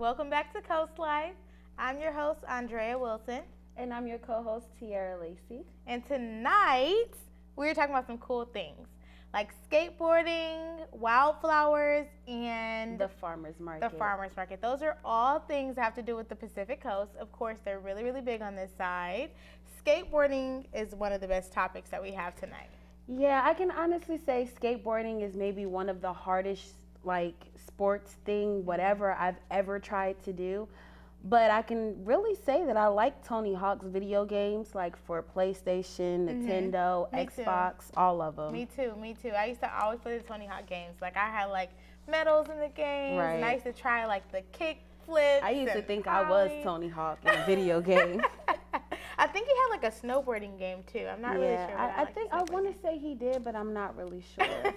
Welcome back to Coast Life. I'm your host, Andrea Wilson. And I'm your co-host, Tiayrah Lacy. And tonight, we're talking about some cool things like skateboarding, wildflowers, and the farmer's market. The farmer's market. Those are all things that have to do with the Pacific Coast. Of course, they're really, really big on this side. Skateboarding is one of the best topics that we have tonight. Yeah, I can honestly say skateboarding is maybe one of the hardest sports thing, whatever I've ever tried to do. But I can really say that I like Tony Hawk's video games, like for PlayStation, Nintendo, Xbox, all of them. Me too. I used to always play the Tony Hawk games. Like I had medals in the games, right. And I used to try the kick flips. I used to think I was Tony Hawk in a video game. I think he had a snowboarding game too. I'm not really sure. I want to say he did, but I'm not really sure.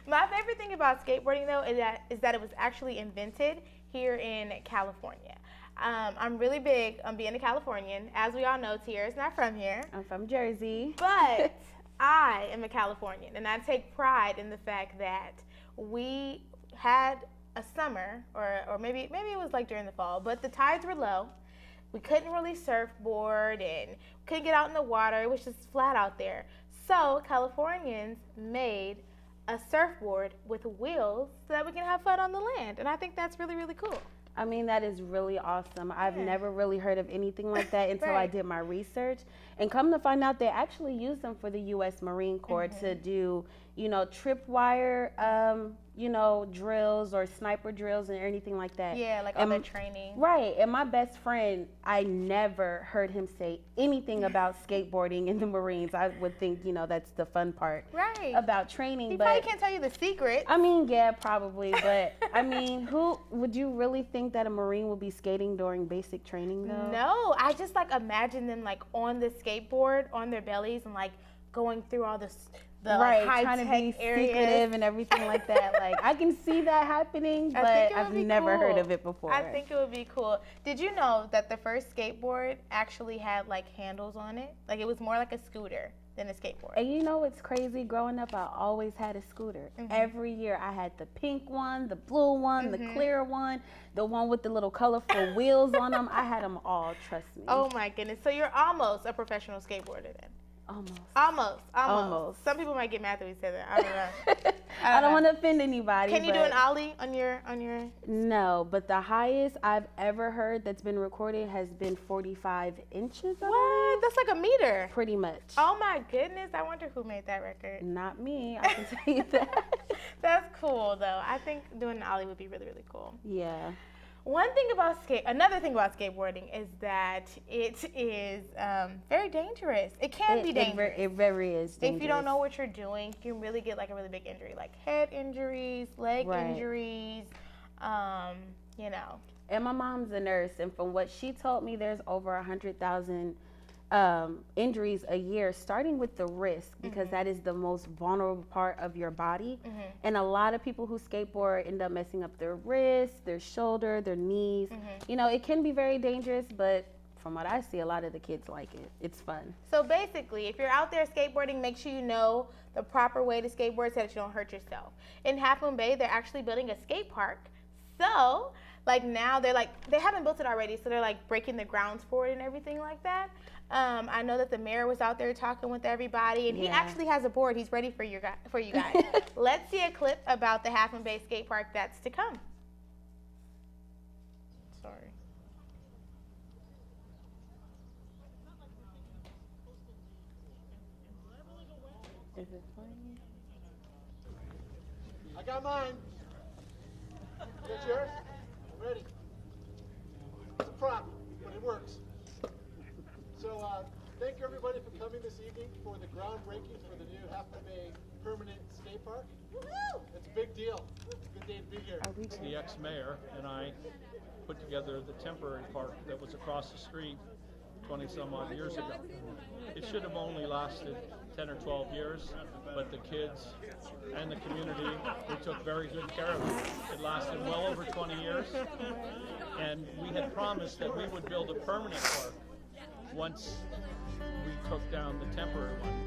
My favorite thing about skateboarding though is that it was actually invented here in California. I'm really big on being a Californian. As we all know, Tiayrah's not from here. I'm from Jersey. But I am a Californian, and I take pride in the fact that we had a summer, or maybe it was during the fall, but the tides were low. We couldn't really surfboard and couldn't get out in the water. It was just flat out there. So Californians made a surfboard with wheels so that we can have fun on the land. And I think that's really, really cool. I mean, that is really awesome. I've never really heard of anything like that until I did my research. And come to find out, they actually use them for the U.S. Marine Corps to do, tripwire, drills or sniper drills and anything like that. Yeah, all that training. Right. And my best friend, I never heard him say anything about skateboarding in the Marines. I would think, that's the fun part. Right. About training. He probably can't tell you the secret. I mean, yeah, probably. But, who would you really think that a Marine would be skating during basic training, though? No. I just, imagine them, on the skateboard, on their bellies, and, going through all the trying to be secretive and everything like that. I can see that happening, but I've never heard of it before. I think it would be cool. Did you know that the first skateboard actually had handles on it? It was more like a scooter than a skateboard. And you know what's crazy? Growing up, I always had a scooter. Every year I had the pink one, the blue one, the clear one, the one with the little colorful wheels on them. I had them all, trust me. Oh my goodness. So you're almost a professional skateboarder then? Almost. Some people might get mad that we said that. I don't know. I don't want to offend anybody. Can you do an ollie on your? No, but the highest I've ever heard that's been recorded has been 45 inches. What? That's like a meter. Pretty much. Oh my goodness! I wonder who made that record. Not me. I can tell you that. That's cool though. I think doing an ollie would be really, really cool. Yeah. Another thing about skateboarding is that it is very dangerous. It can be dangerous. It very is dangerous. If you don't know what you're doing, you can really get a really big injury, like head injuries, leg injuries, And my mom's a nurse, and from what she told me, there's over 100,000 injuries a year, starting with the wrist, because that is the most vulnerable part of your body. And a lot of people who skateboard end up messing up their wrists, their shoulder, their knees. It can be very dangerous, but from what I see, a lot of the kids like it. It's fun. So basically, if you're out there skateboarding, make sure you know the proper way to skateboard so that you don't hurt yourself. In Half Moon Bay, they're actually building a skate park. So now they haven't built it already, so they're breaking the grounds for it and everything like that. I know that the mayor was out there talking with everybody, and he actually has a board. He's ready for you guys. Let's see a clip about the Half Moon Bay skate park that's to come. Sorry. Is it funny? I got mine. That's yours? I'm ready. It's a prop, but it works. So thank you everybody for coming this evening for the groundbreaking for the new Half Moon Bay permanent skate park. Woo-hoo! It's a big deal. It's a good day to be here. The ex-mayor and I put together the temporary park that was across the street 20 some odd years ago. It should have only lasted 10 or 12 years, but the kids and the community, we took very good care of it. It lasted well over 20 years, and we had promised that we would build a permanent park once we took down the temporary one.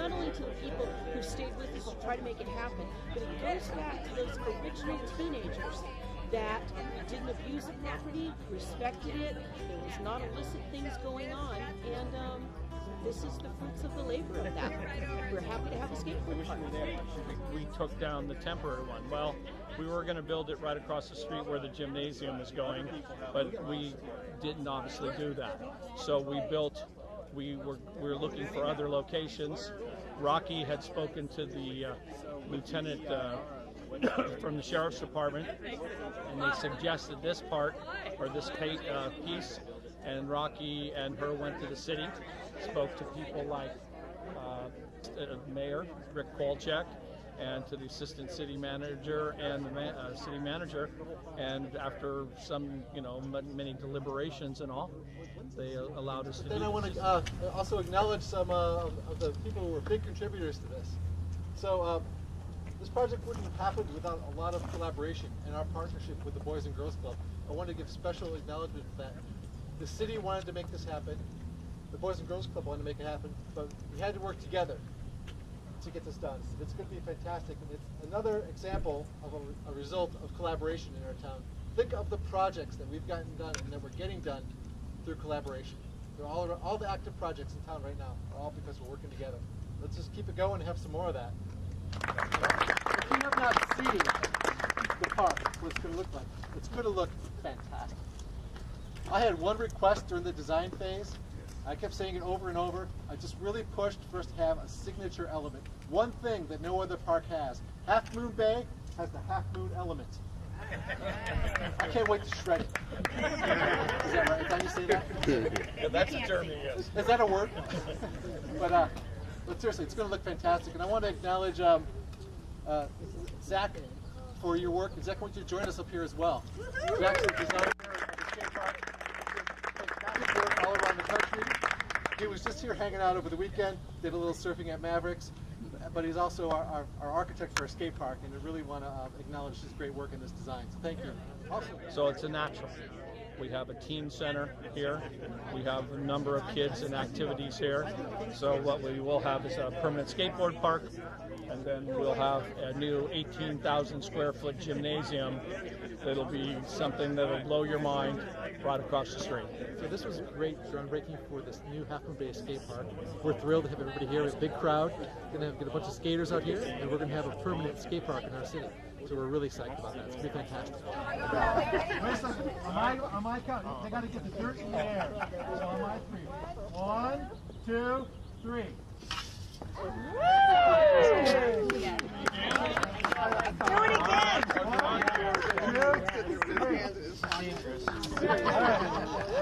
not only to the people who stayed with us to try to make it happen, but it goes back to those original teenagers that didn't abuse the property, respected it, there was not illicit things going on, and this is the fruits of the labor of that. We're happy to have a skateboard park. We took down the temporary one. Well, we were going to build it right across the street where the gymnasium is going, but we didn't obviously do that. So we were looking for other locations. Rocky had spoken to the lieutenant from the sheriff's department, and they suggested this part or this piece, and Rocky and her went to the city, spoke to people like Mayor Rick Kolchak, and to the assistant city manager and the city manager, and after some, many deliberations and all, they allowed us to do this. Then I want to also acknowledge some of the people who were big contributors to this. So this project wouldn't have happened without a lot of collaboration and our partnership with the Boys and Girls Club. I want to give special acknowledgement for that. The city wanted to make this happen. The Boys and Girls Club wanted to make it happen, but we had to work together to get this done. It's going to be fantastic, and it's another example of a result of collaboration in our town. Think of the projects that we've gotten done and that we're getting done through collaboration. They're all the active projects in town right now are all because we're working together. Let's just keep it going and have some more of that. If you have not seen the park, what it's going to look like, it's going to look fantastic. I had one request during the design phase. I kept saying it over and over. I just really pushed for us to have a signature element. One thing that no other park has. Half Moon Bay has the Half Moon element. I can't wait to shred it. Is that right? Can you say that? Yeah, that's a journey, yes. Is that a word? But seriously, it's going to look fantastic. And I want to acknowledge Zach for your work. And Zach, I want you to join us up here as well. Zach's a designer of the skate park. Fantastic work all around the country. He was just here hanging out over the weekend, did a little surfing at Mavericks. But he's also our architect for our skate park, and I really want to acknowledge his great work in this design. So thank you. So it's a natural. We have a teen center here. We have a number of kids and activities here. So what we will have is a permanent skateboard park, and then we'll have a new 18,000 square foot gymnasium that'll be something that'll blow your mind right across the street. So this was great groundbreaking for this new Half Moon Bay skate park. We're thrilled to have everybody here. We have a big crowd. We're going to get a bunch of skaters out here, and we're going to have a permanent skate park in our city. So we're really psyched about that. It's going to be fantastic. Wait a second. On my count, they got to get the dirt in the air. So on my three. 1, 2, 3. Do it again. 1, 2, 3.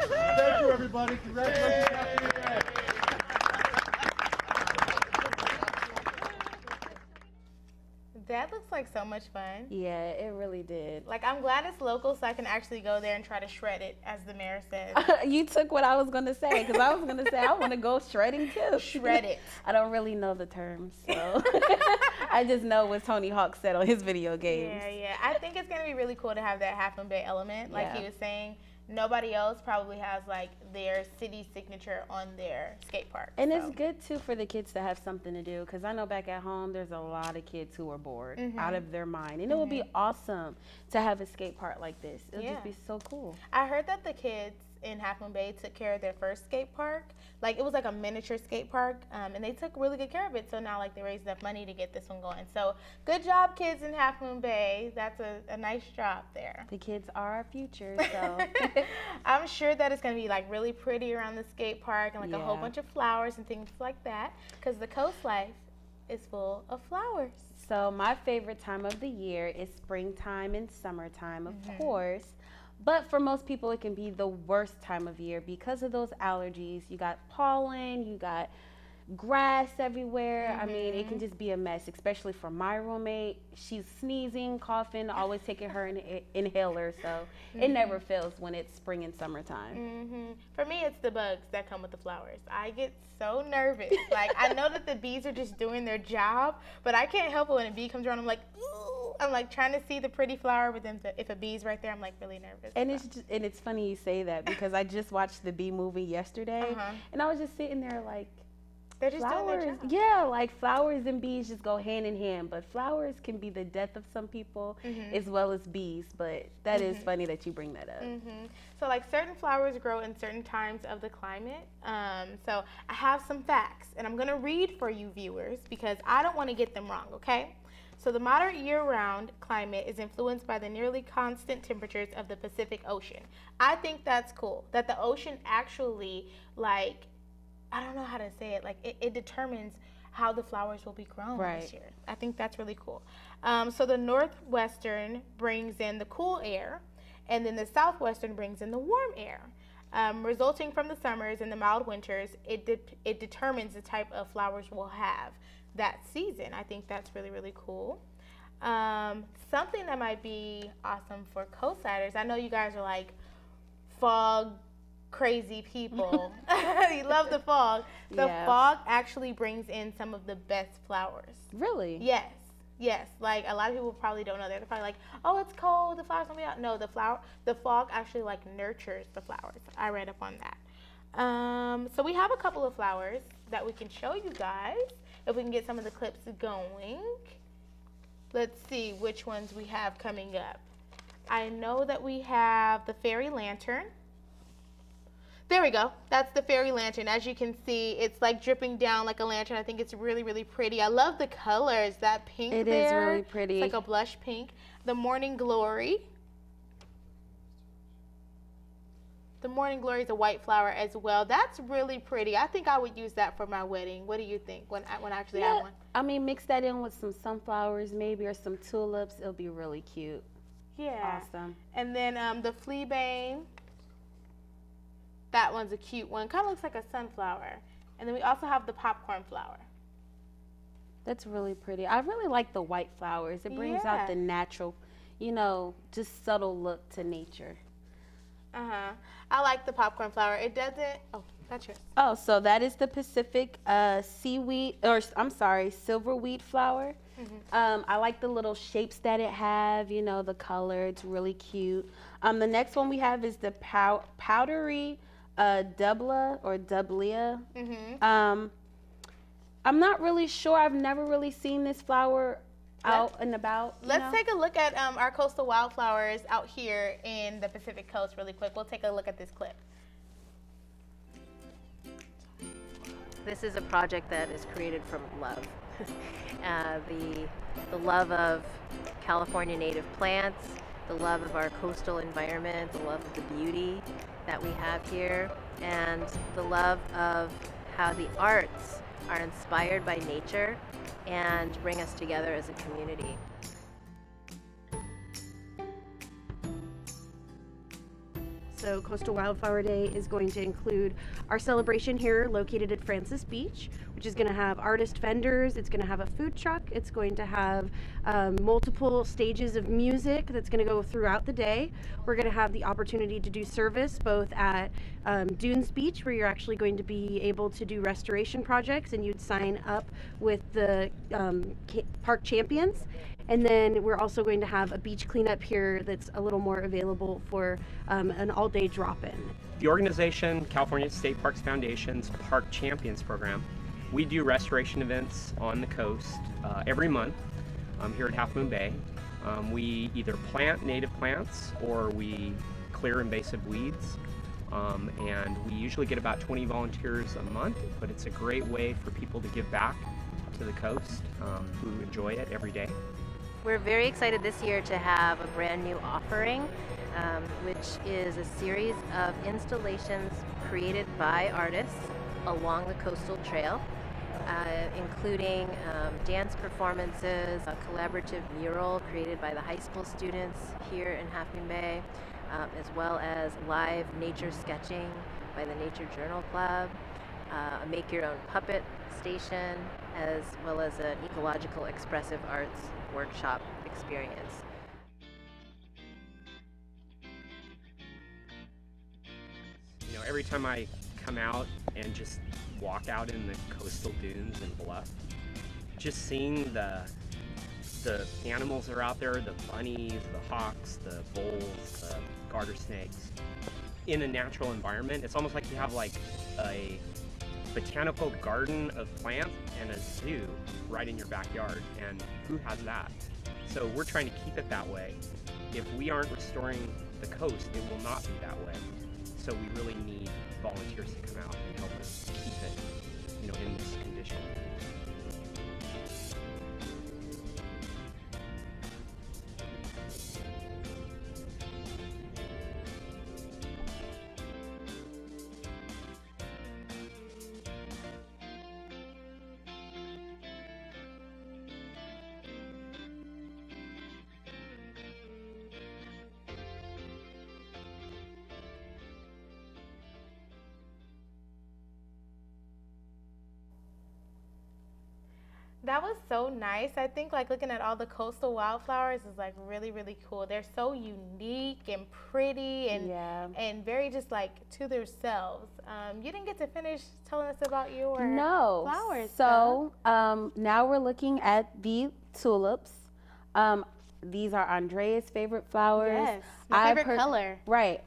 Thank you, everybody. Congratulations. Happy New Year. That looks like so much fun. Yeah, it really did. Like, I'm glad it's local so I can actually go there and try to shred it, as the mayor said. You took what I was going to say, because I was going to say I want to go shredding too. Shred it. I don't really know the terms, so I just know what Tony Hawk said on his video games. Yeah. I think it's going to be really cool to have that Half Moon Bay element. Like Yeah. he was saying, nobody else probably has, like, their city signature on their skate park. And so. it's good, too, for the kids to have something to do, because I know back at home there's a lot of kids who are bored out of their mind. And it would be awesome to have a skate park like this. It would just be so cool. I heard that the kids in Half Moon Bay took care of their first skate park. Like, it was like a miniature skate park, and they took really good care of it. So now, like, they raised enough money to get this one going. So good job, kids in Half Moon Bay. That's a nice job there. The kids are our future, so. I'm sure that it's going to be, like, really pretty around the skate park and, like, a whole Yeah. bunch of flowers and things like that, because the coast life is full of flowers. So my favorite time of the year is springtime and summertime, of course. But for most people, it can be the worst time of year because of those allergies. You got pollen, you got grass everywhere. I mean, it can just be a mess, especially for my roommate. She's sneezing, coughing, always taking her inhaler. So it never fails when it's spring and summertime. For me, it's the bugs that come with the flowers. I get so nervous. Like, I know that the bees are just doing their job, but I can't help it when a bee comes around. I'm like, ooh. I'm like trying to see the pretty flower, but then if a bee's right there, I'm like really nervous. And it's funny you say that because I just watched the Bee movie yesterday, and I was just sitting there like, They're just doing their Flowers, job. yeah, like flowers and bees just go hand in hand, but flowers can be the death of some people as well as bees. But that is funny that you bring that up. So like certain flowers grow in certain times of the climate. So I have some facts, and I'm going to read for you viewers because I don't want to get them wrong, okay? So the moderate year-round climate is influenced by the nearly constant temperatures of the Pacific Ocean. I think that's cool, that the ocean actually, like, I don't know how to say it, like it determines how the flowers will be grown this year. I think that's really cool. So the northwestern brings in the cool air, and then the southwestern brings in the warm air. Resulting from the summers and the mild winters, it determines the type of flowers we'll have that season. I think that's really, really cool. Something that might be awesome for coastsiders, I know you guys are like fog crazy people. You love the fog. The fog actually brings in some of the best flowers. Really? Yes. Like a lot of people probably don't know that. They're probably like, oh, it's cold, the flowers won't be out. No, the fog actually like nurtures the flowers. I read up on that. So we have a couple of flowers that we can show you guys if we can get some of the clips going. Let's see which ones we have coming up. I know that we have the fairy lantern. There we go. That's the fairy lantern. As you can see, it's like dripping down like a lantern. I think it's really, really pretty. I love the colors. That pink there. It is really pretty. It's like a blush pink. The morning glory. The morning glory is a white flower as well. That's really pretty. I think I would use that for my wedding. What do you think when I actually have one? I mean, mix that in with some sunflowers maybe or some tulips. It'll be really cute. Yeah. Awesome. And then the fleabane. That one's a cute one. Kind of looks like a sunflower. And then we also have the popcorn flower. That's really pretty. I really like the white flowers. It brings out the natural, just subtle look to nature. I like the popcorn flower. It doesn't. Oh, that's yours. Oh, so that is the Pacific silverweed flower. I like the little shapes that it have. The color. It's really cute. The next one we have is the powdery dubla or dublia. I'm not really sure. I've never really seen this flower out and about. Let's take a look at our coastal wildflowers out here in the Pacific Coast really quick. We'll take a look at this clip. This is a project that is created from love. The love of California native plants, the love of our coastal environment, the love of the beauty that we have here, and the love of how the arts are inspired by nature and bring us together as a community. So Coastal Wildflower Day is going to include our celebration here located at Francis Beach, which is going to have artist vendors, it's going to have a food truck, it's going to have multiple stages of music that's going to go throughout the day. We're going to have the opportunity to do service both at Dunes Beach, where you're actually going to be able to do restoration projects and you'd sign up with the park champions. And then we're also going to have a beach cleanup here that's a little more available for an all-day drop-in. The organization, California State Parks Foundation's Park Champions program, we do restoration events on the coast every month here at Half Moon Bay. We either plant native plants or we clear invasive weeds. And we usually get about 20 volunteers a month, but it's a great way for people to give back to the coast who enjoy it every day. We're very excited this year to have a brand new offering, which is a series of installations created by artists along the coastal trail, including dance performances, a collaborative mural created by the high school students here in Half Moon Bay, as well as live nature sketching by the Nature Journal Club, a make-your-own puppet station, as well as an ecological expressive arts workshop experience. Every time I come out and just walk out in the coastal dunes and bluff, just seeing the animals that are out there, the bunnies, the hawks, the voles, the garter snakes, in a natural environment, it's almost like you have like a botanical garden of plants and a zoo right in your backyard. And who has that? So we're trying to keep it that way. If we aren't restoring the coast, it will not be that way. So we really need volunteers to come out and help us keep it, in this condition. That was so nice. I think like looking at all the coastal wildflowers is like really, really cool. They're so unique and pretty and very just like to themselves. You didn't get to finish telling us about your flowers. So now we're looking at the tulips. These are Andrea's favorite flowers. Yes, my favorite color. Right.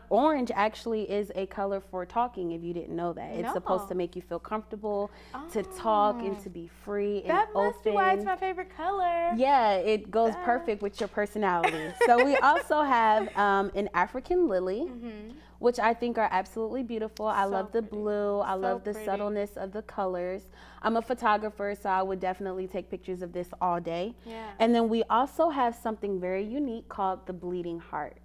Orange actually is a color for talking, if you didn't know that. It's supposed to make you feel comfortable, to talk and to be free and open. That must be why it's my favorite color. Yeah, it goes perfect with your personality. So we also have an African lily, which I think are absolutely beautiful. I love the blue. I love the subtleness of the colors. I'm a photographer, so I would definitely take pictures of this all day. Yeah. And then we also have something very unique called the bleeding heart.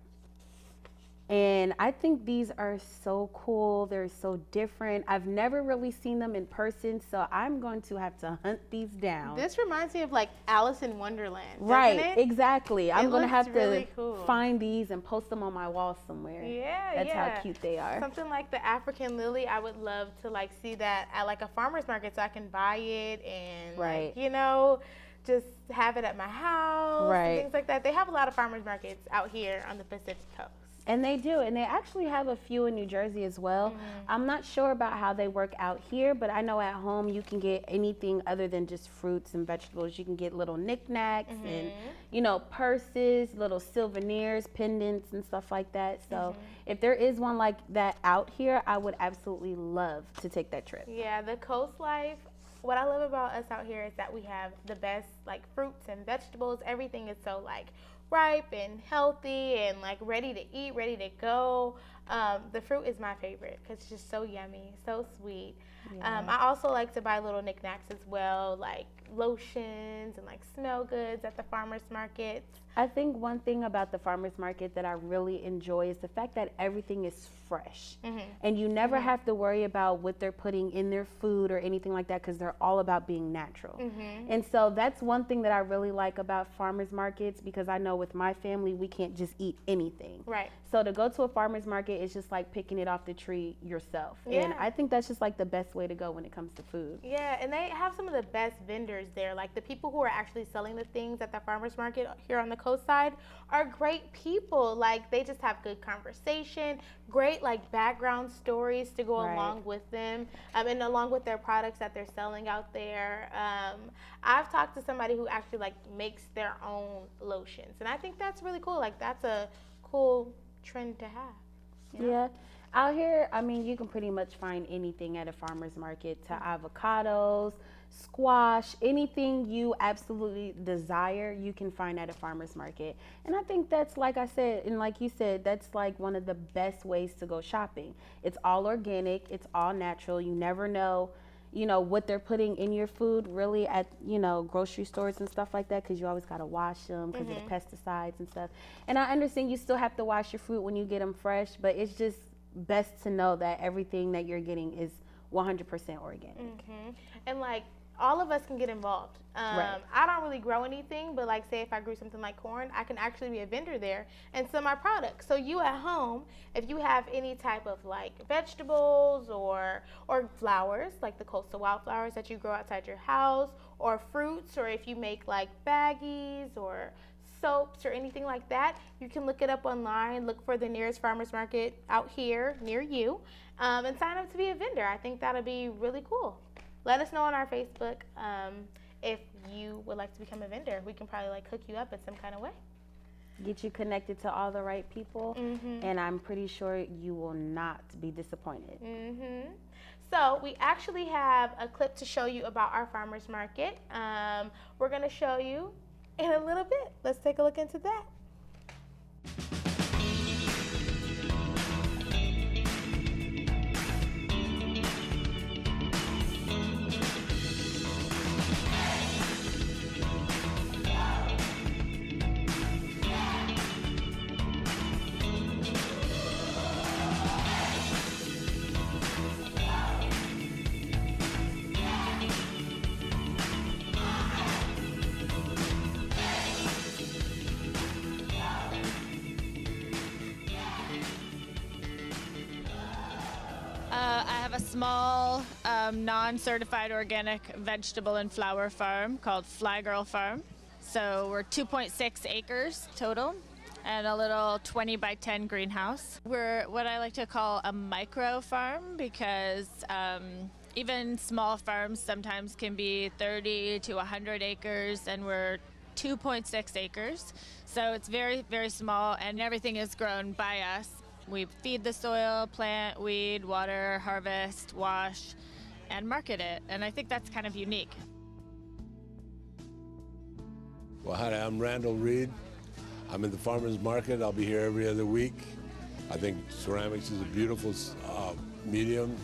And I think these are so cool. They're so different. I've never really seen them in person, so I'm going to have to hunt these down. This reminds me of like Alice in Wonderland, right, doesn't it? exactly. I'm going to have really to find these and post them on my wall somewhere. Yeah, That's how cute they are. Something like the African lily, I would love to like see that at like a farmer's market so I can buy it and like, just have it at my house and things like that. They have a lot of farmers markets out here on the Pacific Coast. And they do, and they actually have a few in New Jersey as well. I'm not sure about how they work out here, but I know at home you can get anything other than just fruits and vegetables. You can get little knickknacks and, purses, little souvenirs, pendants, and stuff like that. So if there is one like that out here, I would absolutely love to take that trip. Yeah, the coast life. What I love about us out here is that we have the best like fruits and vegetables. Everything is so like ripe and healthy and like ready to eat, ready to go. The fruit is my favorite because it's just so yummy, so sweet. I also like to buy little knickknacks as well, like lotions and like smell goods at the farmers markets. I think one thing about the farmers market that I really enjoy is the fact that everything is fresh. And you never have to worry about what they're putting in their food or anything like that because they're all about being natural. And so that's one thing that I really like about farmers markets because I know with my family we can't just eat anything. Right. So to go to a farmer's market is just like picking it off the tree yourself. And I think that's just like the best way to go when it comes to food. Yeah, and they have some of the best vendors there. Like the people who are actually selling the things at the farmer's market here on the coast side are great people. Like they just have good conversation, great like background stories to go along with them and along with their products that they're selling out there. I've talked to somebody who actually like makes their own lotions, and I think that's really cool. Like that's a cool trend to have. Yeah. Out here, I mean, you can pretty much find anything at a farmer's market, to avocados, squash, anything you absolutely desire, you can find at a farmer's market. And I think that's, like I said, and like you said, that's like one of the best ways to go shopping. It's all organic, it's all natural. You never know, what they're putting in your food really at, grocery stores and stuff like that, because you always got to wash them because of the pesticides and stuff. And I understand you still have to wash your fruit when you get them fresh, but it's just best to know that everything that you're getting is 100% organic. And like all of us can get involved. I don't really grow anything, but like say if I grew something like corn, I can actually be a vendor there and sell my products. So you at home, if you have any type of like vegetables or flowers, like the coastal wildflowers that you grow outside your house, or fruits, or if you make like baggies or soaps or anything like that, you can look it up online, look for the nearest farmer's market out here near you, and sign up to be a vendor. I think that'll be really cool. Let us know on our Facebook if you would like to become a vendor. We can probably like hook you up in some kind of way. Get you connected to all the right people, and I'm pretty sure you will not be disappointed. So we actually have a clip to show you about our farmers market. We're going to show you in a little bit. Let's take a look into that. I have a small, non-certified organic vegetable and flower farm called Fly Girl Farm. So we're 2.6 acres total and a little 20 by 10 greenhouse. We're what I like to call a micro farm because even small farms sometimes can be 30 to 100 acres, and we're 2.6 acres. So it's very, very small, and everything is grown by us. We feed the soil, plant, weed, water, harvest, wash, and market it. And I think that's kind of unique. Well, hi, I'm Randall Reed. I'm in the farmers market. I'll be here every other week. I think ceramics is a beautiful medium,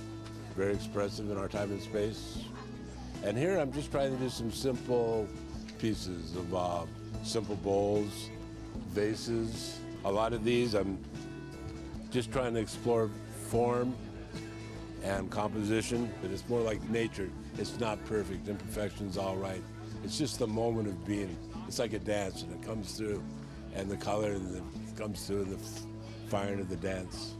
very expressive in our time and space. And here I'm just trying to do some simple pieces of simple bowls, vases. A lot of these I'm just trying to explore form and composition, but it's more like nature. It's not perfect, imperfection's all right. It's just the moment of being. It's like a dance, and it comes through, and the color and it comes through the firing of the dance.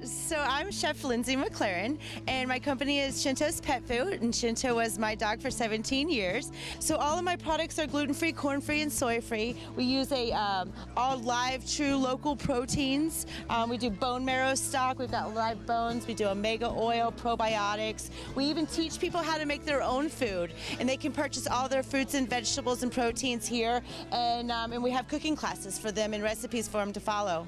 So I'm Chef Lindsay McLaren, and my company is Shinto's Pet Food, and Shinto was my dog for 17 years. So all of my products are gluten-free, corn-free, and soy-free. We use all live, true, local proteins. We do bone marrow stock. We've got live bones. We do omega oil, probiotics. We even teach people how to make their own food, and they can purchase all their fruits and vegetables and proteins here, and we have cooking classes for them and recipes for them to follow.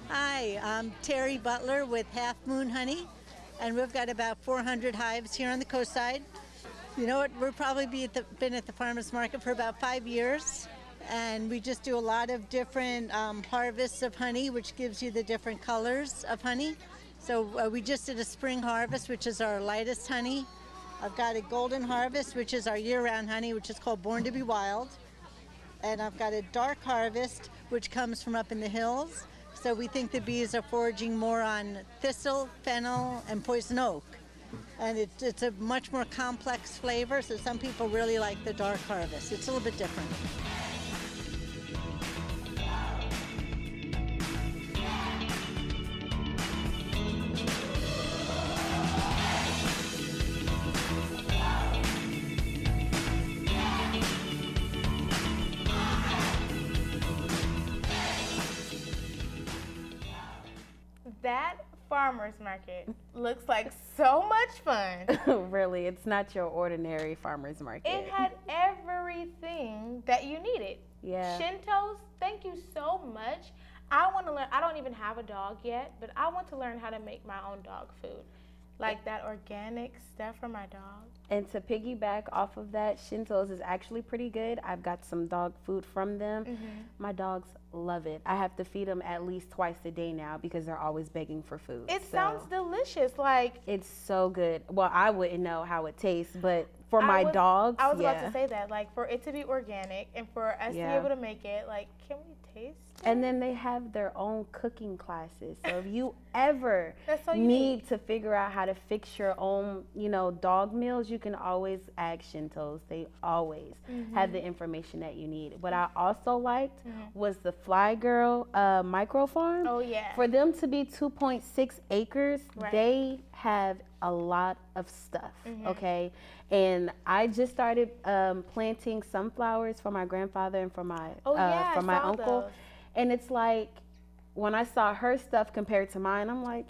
Hi, I'm Terry Butler with Half Moon Honey, and we've got about 400 hives here on the coast side. You know what, we've probably been at the farmers market for about 5 years, and we just do a lot of different harvests of honey, which gives you the different colors of honey. So we just did a spring harvest, which is our lightest honey. I've got a golden harvest, which is our year-round honey, which is called Born to be Wild. And I've got a dark harvest, which comes from up in the hills. So we think the bees are foraging more on thistle, fennel, and poison oak. And it's a much more complex flavor, so some people really like the dark harvest. It's a little bit different. That farmers market looks like so much fun. Really, it's not your ordinary farmers market. It had everything that you needed. Yeah. Shinto's, thank you so much. I want to learn. I don't even have a dog yet, but I want to learn how to make my own dog food. Like that organic stuff for my dog. And to piggyback off of that, Shinto's is actually pretty good. I've got some dog food from them. Mm-hmm. My dogs love it. I have to feed them at least twice a day now because they're always begging for food. It sounds delicious. Like, it's so good. Well, I wouldn't know how it tastes, but for my dogs, I was yeah. about to say that. Like, for it to be organic and for us to be able to make it, like, can we taste it? And then they have their own cooking classes. So if you ever so need to figure out how to fix your own, dog meals, you can always ask Shinto's. They always have the information that you need. What I also liked was the Fly Girl micro farm. Oh, yeah. For them to be 2.6 acres, they have a lot of stuff, okay? And I just started planting sunflowers for my grandfather and for my uncle. Those. And it's like, when I saw her stuff compared to mine, I'm like,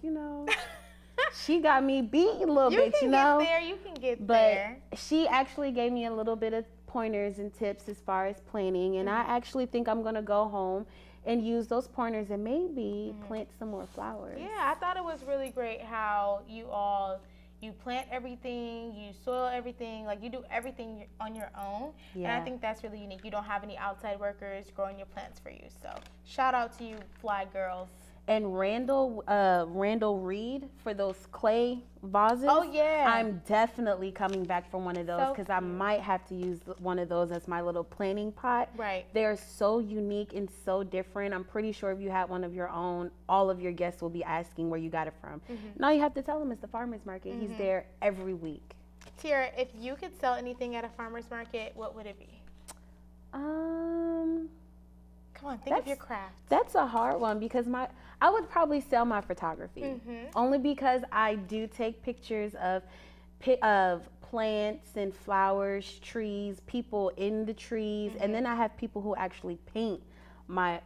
she got me beat a little bit, You can get there. But she actually gave me a little bit of pointers and tips as far as planning. And I actually think I'm going to go home and use those pointers and maybe plant some more flowers. Yeah, I thought it was really great how you plant everything, you soil everything, like you do everything on your own. Yeah. And I think that's really unique. You don't have any outside workers growing your plants for you. So shout out to you, Fly Girls. And Randall Reed for those clay vases. Oh, yeah. I'm definitely coming back for one of those So because I might have to use one of those as my little planting pot. Right. They're so unique and so different. I'm pretty sure if you had one of your own, all of your guests will be asking where you got it from. And all you have to tell them is the farmer's market. He's there every week. Tiayrah, if you could sell anything at a farmer's market, what would it be? Come on, think of your craft. That's a hard one because I would probably sell my photography. Only because I do take pictures of plants and flowers, trees, people in the trees, and then I have people who actually paint my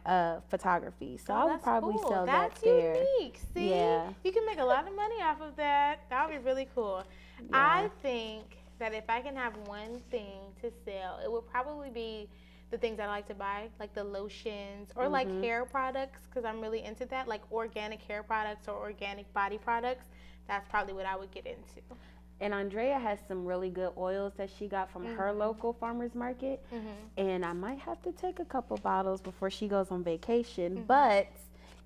photography. So I would probably sell that there. That's unique. See, Yeah. you can make a lot of money off of that. That would be really cool. Yeah. I think that if I can have one thing to sell, it would probably be the things I like to buy, like the lotions or like hair products, because I'm really into that, like organic hair products or organic body products. That's probably what I would get into. And Andrea has some really good oils that she got from her local farmer's market. And I might have to take a couple bottles before she goes on vacation. But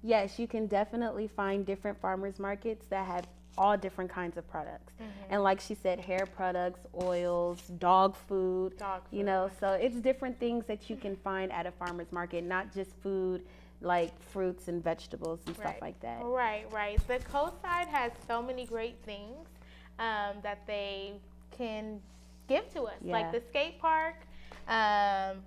yes, you can definitely find different farmer's markets that have all different kinds of products. And like she said, hair products, oils, dog food, you know, so it's different things that you can find at a farmer's market, not just food like fruits and vegetables and stuff like that. Right. The coastside has so many great things that they can give to us, like the skate park.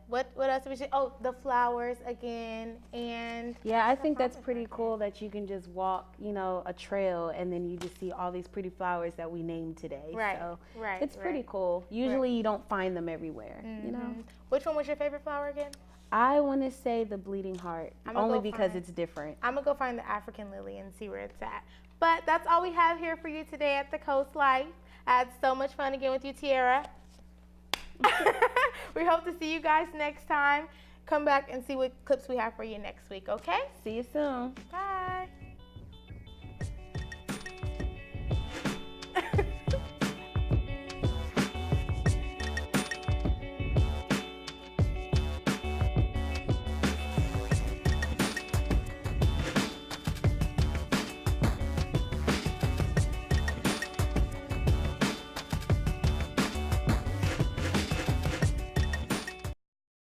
What else do we say? Oh, the flowers again, and yeah, I think that's pretty cool that you can just walk, you know, a trail and then you just see all these pretty flowers that we named today. Right, so right, it's pretty cool. Usually you don't find them everywhere, you know. Which one was your favorite flower again? I want to say the bleeding heart, only because it's different. I'm gonna go find the African lily and see where it's at. But that's all we have here for you today at the Coast Life. I had so much fun again with you, Tiayrah. We hope to see you guys next time. Come back and see what clips we have for you next week, okay? See you soon. Bye.